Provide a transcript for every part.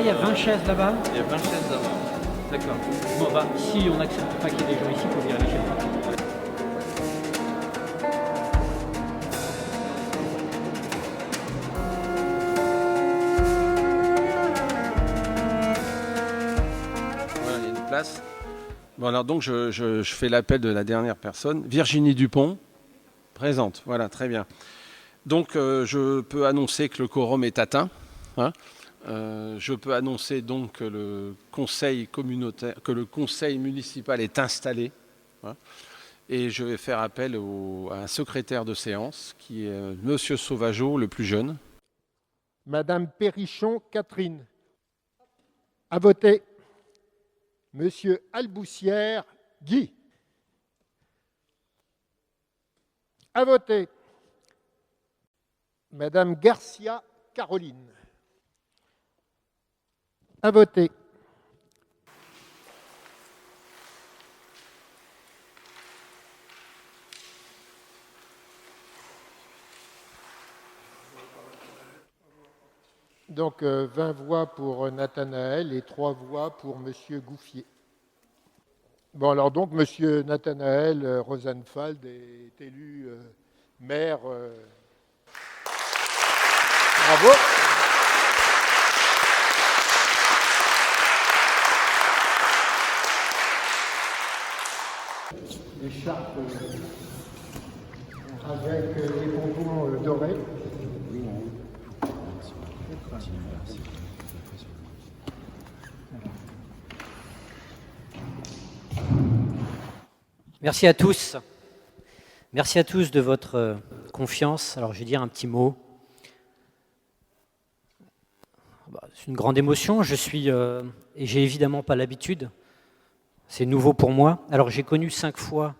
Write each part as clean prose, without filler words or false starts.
y a 20 chaises là-bas. Il y a 20 chaises là-bas. D'accord. Bon, bah, si on n'accepte pas qu'il y ait des gens ici, il faut virer les chaises. Voilà, il y a une place. Bon, alors donc je fais l'appel de la dernière personne. Virginie Dupont, présente. Voilà, très bien. Donc je peux annoncer que le quorum est atteint. Hein. Je peux annoncer donc que le conseil communautaire, que le conseil municipal est installé. Hein. Et je vais faire appel à un secrétaire de séance qui est Monsieur Sauvageau, le plus jeune. Madame Perrichon Catherine. À voter. Monsieur Alboussière Guy. À voter. Madame Garcia Caroline. À voter. Donc 20 voix pour Nathanaël et 3 voix pour Monsieur Gouffier. Bon, alors donc Monsieur Nathanaël Rosenfeld est élu maire. Bravo. L'écharpe avec les pompons dorés. Merci à tous. Merci à tous de votre confiance. Alors, je vais dire un petit mot. C'est une grande émotion. Je suis, et j'ai évidemment pas l'habitude. C'est nouveau pour moi. Alors, j'ai connu 5 fois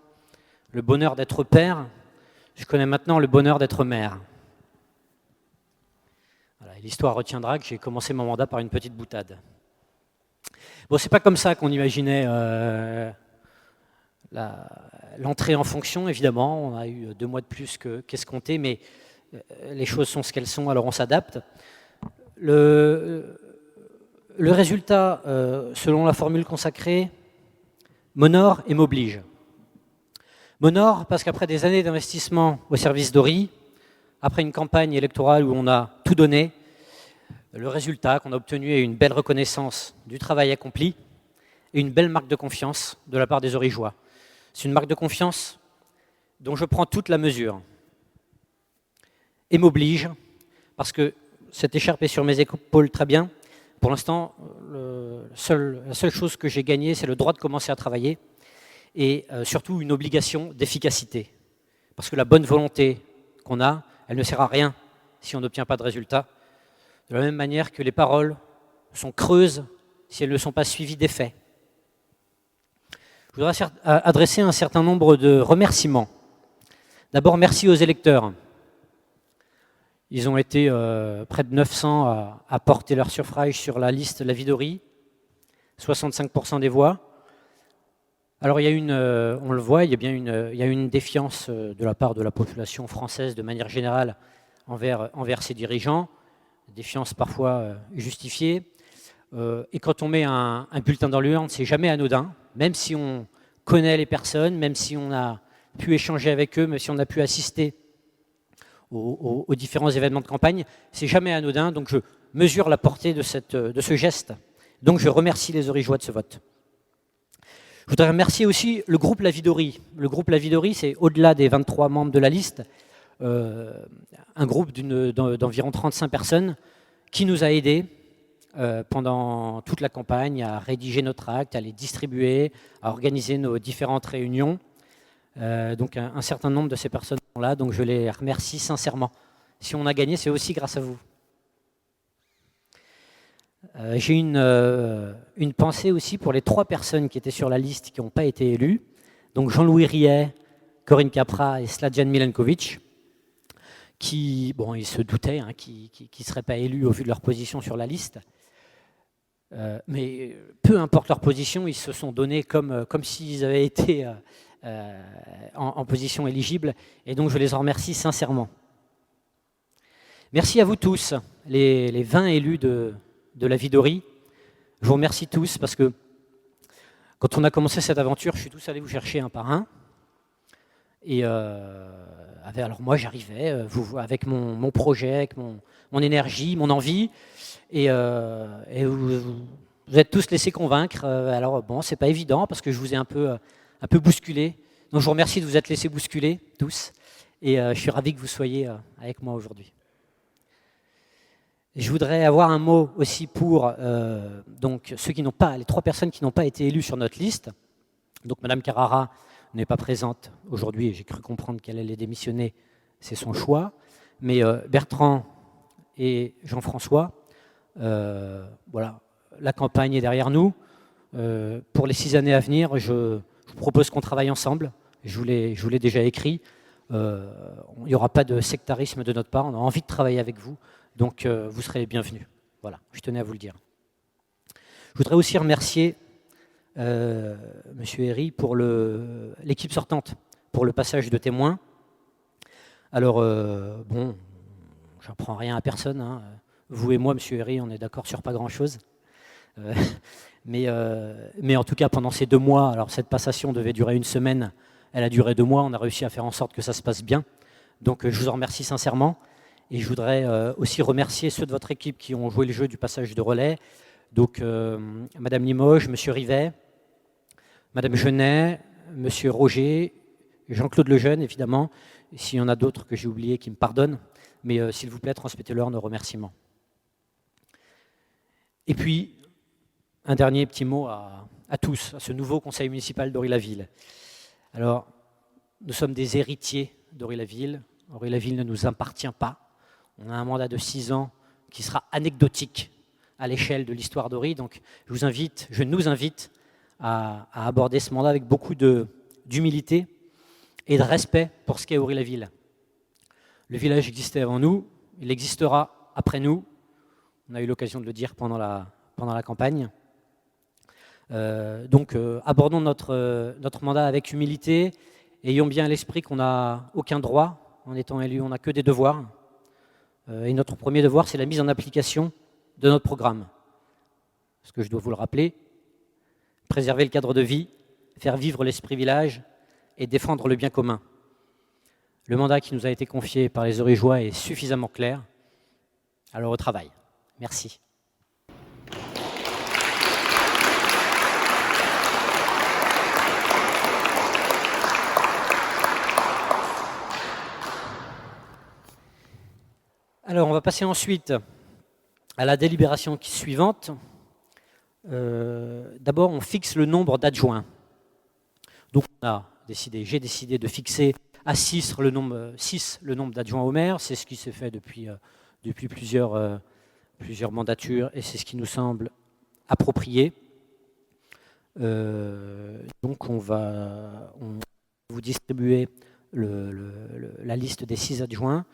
le bonheur d'être père. Je connais maintenant le bonheur d'être mère. Voilà, l'histoire retiendra que j'ai commencé mon mandat par une petite boutade. Bon, c'est pas comme ça qu'on imaginait l'entrée en fonction, évidemment. On a eu 2 mois de plus qu'escompté, mais les choses sont ce qu'elles sont, alors on s'adapte. Le résultat, selon la formule consacrée, m'honore et m'oblige. M'honore parce qu'après des années d'investissement au service d'Ori, après une campagne électorale où on a tout donné, le résultat qu'on a obtenu est une belle reconnaissance du travail accompli et une belle marque de confiance de la part des Origeois. C'est une marque de confiance dont je prends toute la mesure et m'oblige parce que cette écharpe est sur mes épaules très bien. Pour l'instant, la seule chose que j'ai gagnée, c'est le droit de commencer à travailler et surtout une obligation d'efficacité. Parce que la bonne volonté qu'on a, elle ne sert à rien si on n'obtient pas de résultat. De la même manière que les paroles sont creuses si elles ne sont pas suivies d'effets. Je voudrais adresser un certain nombre de remerciements. D'abord, merci aux électeurs. Ils ont été près de 900 à porter leur suffrage sur la liste La Vie d'Ori, 65% des voix. Alors, il y a on le voit, il y a une défiance de la part de la population française de manière générale envers ses dirigeants, défiance parfois justifiée. Et quand on met un bulletin dans l'urne, c'est jamais anodin, même si on connaît les personnes, même si on a pu échanger avec eux, même si on a pu assister aux différents événements de campagne, c'est jamais anodin, donc je mesure la portée de ce geste. Donc je remercie les Origeois de ce vote. Je voudrais remercier aussi le groupe La Vie d'Ori. Le groupe La Vie d'Ori, c'est au-delà des 23 membres de la liste, un groupe d'environ 35 personnes qui nous a aidés pendant toute la campagne à rédiger notre acte, à les distribuer, à organiser nos différentes réunions. Donc un certain nombre de ces personnes sont là, donc je les remercie sincèrement. Si on a gagné, c'est aussi grâce à vous. J'ai une pensée aussi pour les 3 personnes qui étaient sur la liste qui n'ont pas été élues. Donc Jean-Louis Riet, Corinne Capra et Slađan Milenković, qui, bon, ils se doutaient qui ne seraient pas élus au vu de leur position sur la liste. Mais peu importe leur position, ils se sont donnés comme s'ils avaient été en position éligible. Et donc je les en remercie sincèrement. Merci à vous tous, les 20 élus de La Vie d'Ori. Je vous remercie tous parce que quand on a commencé cette aventure, je suis tous allé vous chercher un par un. Et alors moi, j'arrivais avec mon projet, avec mon énergie, mon envie. Et vous êtes tous laissés convaincre. Alors bon, c'est pas évident parce que je vous ai un peu bousculé. Donc je vous remercie de vous être laissés bousculer tous. Et je suis ravi que vous soyez avec moi aujourd'hui. Je voudrais avoir un mot aussi pour donc ceux qui n'ont pas, les 3 personnes qui n'ont pas été élues sur notre liste. Donc Madame Carrara n'est pas présente aujourd'hui et j'ai cru comprendre qu'elle allait démissionner, c'est son choix. Mais Bertrand et Jean-François, voilà, la campagne est derrière nous. Pour les 6 années à venir, je vous propose qu'on travaille ensemble. Je vous l'ai déjà écrit. Il n'y aura pas de sectarisme de notre part. On a envie de travailler avec vous. Donc, vous serez les bienvenus. Voilà, je tenais à vous le dire. Je voudrais aussi remercier Monsieur Herry pour l'équipe sortante, pour le passage de témoins. Alors, bon, je n'apprends rien à personne. Hein. Vous et moi, Monsieur Herry, on est d'accord sur pas grand-chose. Mais en tout cas, pendant ces 2 mois, alors cette passation devait durer 1 semaine, elle a duré 2 mois, on a réussi à faire en sorte que ça se passe bien. Donc je vous en remercie sincèrement. Et je voudrais aussi remercier ceux de votre équipe qui ont joué le jeu du passage de relais. Donc Madame Limoges, Monsieur Rivet, Madame Genet, Monsieur Roger, Jean-Claude Lejeune, évidemment. S'il y en a d'autres que j'ai oubliés, qui me pardonnent. Mais s'il vous plaît, transmettez-leur nos remerciements. Et puis, un dernier petit mot à tous, à ce nouveau conseil municipal d'Ory-la-Ville. Alors, nous sommes des héritiers d'Ory-la-Ville. Ory-la-Ville ne nous appartient pas. On a un mandat de 6 ans qui sera anecdotique à l'échelle de l'histoire d'Ory. Donc, je nous invite à aborder ce mandat avec beaucoup d'humilité et de respect pour ce qu'est Ory-la-Ville. Le village existait avant nous, il existera après nous. On a eu l'occasion de le dire pendant la campagne. Donc, abordons notre mandat avec humilité. Ayons bien à l'esprit qu'on n'a aucun droit en étant élu, on n'a que des devoirs. Et notre premier devoir, c'est la mise en application de notre programme. Parce que je dois vous le rappeler, préserver le cadre de vie, faire vivre l'esprit village et défendre le bien commun. Le mandat qui nous a été confié par les Orygeois est suffisamment clair. Alors au travail. Merci. Alors, on va passer ensuite à la délibération suivante. D'abord, on fixe le nombre d'adjoints. Donc, j'ai décidé de fixer à 6 le nombre d'adjoints au maire. C'est ce qui s'est fait depuis plusieurs mandatures et c'est ce qui nous semble approprié. Donc, on va vous distribuer la liste des 6 adjoints.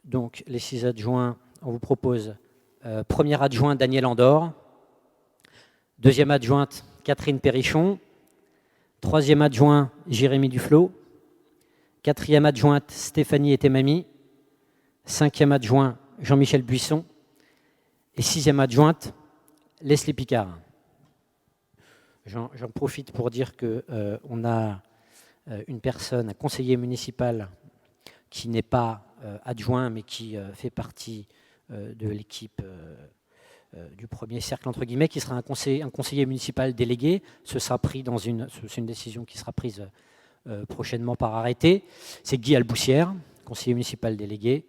Donc, les 6 adjoints, on vous propose premier adjoint Daniel Andor, deuxième adjointe Catherine Perrichon, troisième adjoint Jérémy Duflot, quatrième adjointe Stéphanie Etemami, cinquième adjoint Jean-Michel Buisson et sixième adjointe Leslie Picard. J'en profite pour dire qu'on a une personne, un conseiller municipal qui n'est pas adjoint, mais qui fait partie de l'équipe du premier cercle, entre guillemets, qui sera un conseiller municipal délégué. C'est une décision qui sera prise prochainement par arrêté. C'est Guy Alboussière, conseiller municipal délégué.